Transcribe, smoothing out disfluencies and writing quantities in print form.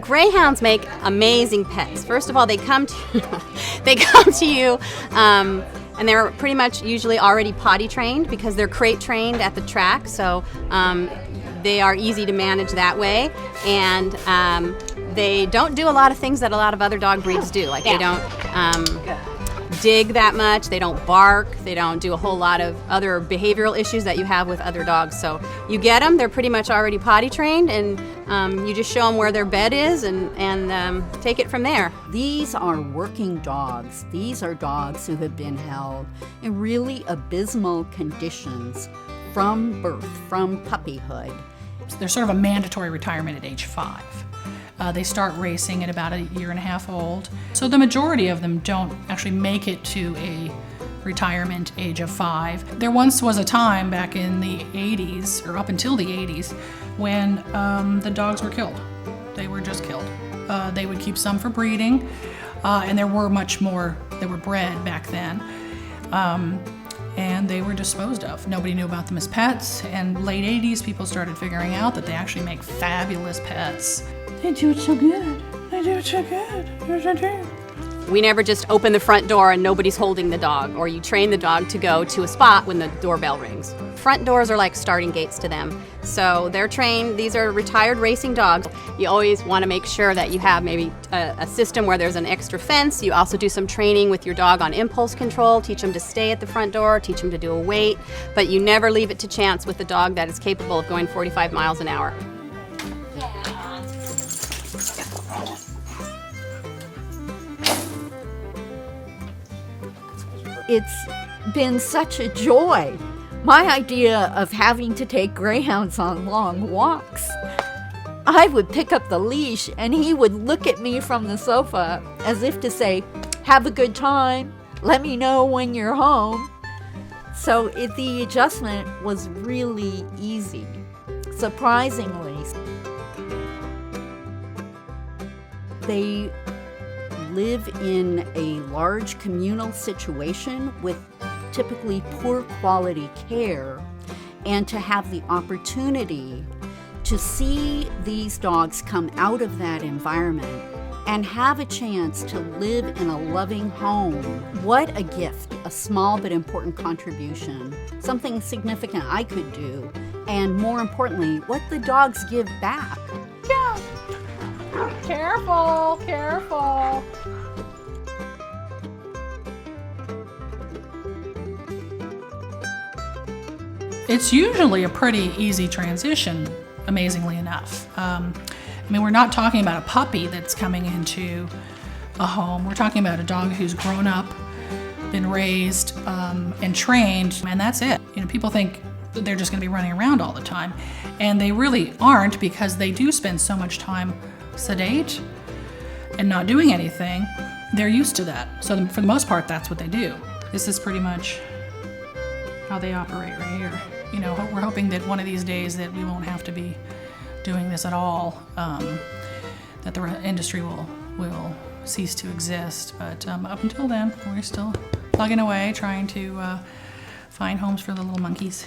Greyhounds make amazing pets. First of all, they come to they come to you, and they're pretty much usually already potty trained because they're crate trained at the track. So they are easy to manage that way, and they don't do a lot of things that a lot of other dog breeds do. Like they don't dig that much, they don't bark, they don't do a whole lot of other behavioral issues that you have with other dogs. So you get them, they're pretty much already potty trained, and you just show them where their bed is and take it from there. These are working dogs. These are dogs who have been held in really abysmal conditions from birth, from puppyhood. They're sort of a mandatory retirement at age 5. They start racing at about 1.5 years old. So the majority of them don't actually make it to a retirement age of 5. There once was a time back in the 80s, or up until the 80s, when the dogs were killed. They were just killed. They would keep some for breeding, and there were much more that were bred back then. And they were disposed of. Nobody knew about them as pets, and late 80s people started figuring out that they actually make fabulous pets. They do it so good. They do it so good. Yes, they do. We never just open the front door and nobody's holding the dog, or you train the dog to go to a spot when the doorbell rings. Front doors are like starting gates to them. So they're trained, these are retired racing dogs. You always want to make sure that you have maybe a system where there's an extra fence. You also do some training with your dog on impulse control, teach them to stay at the front door, teach them to do a wait, but you never leave it to chance with a dog that is capable of going 45 miles an hour. It's been such a joy. My idea of having to take greyhounds on long walks. I would pick up the leash and he would look at me from the sofa as if to say, "Have a good time, let me know when you're home." So the adjustment was really easy, surprisingly. They live in a large communal situation with typically poor quality care, and to have the opportunity to see these dogs come out of that environment and have a chance to live in a loving home. What a gift, a small but important contribution, something significant I could do, and more importantly, what the dogs give back. Yeah. Careful, careful. It's usually a pretty easy transition, amazingly enough. I mean, we're not talking about a puppy that's coming into a home. We're talking about a dog who's grown up, been raised, and trained, and that's it. You know, people think that they're just going to be running around all the time, and they really aren't, because they do spend so much time sedate and not doing anything. They're used to that. So for the most part, that's what they do. This is pretty much how they operate right here. You know, we're hoping that one of these days that we won't have to be doing this at all, that the industry will cease to exist. But up until then, we're still plugging away, trying to find homes for the little monkeys.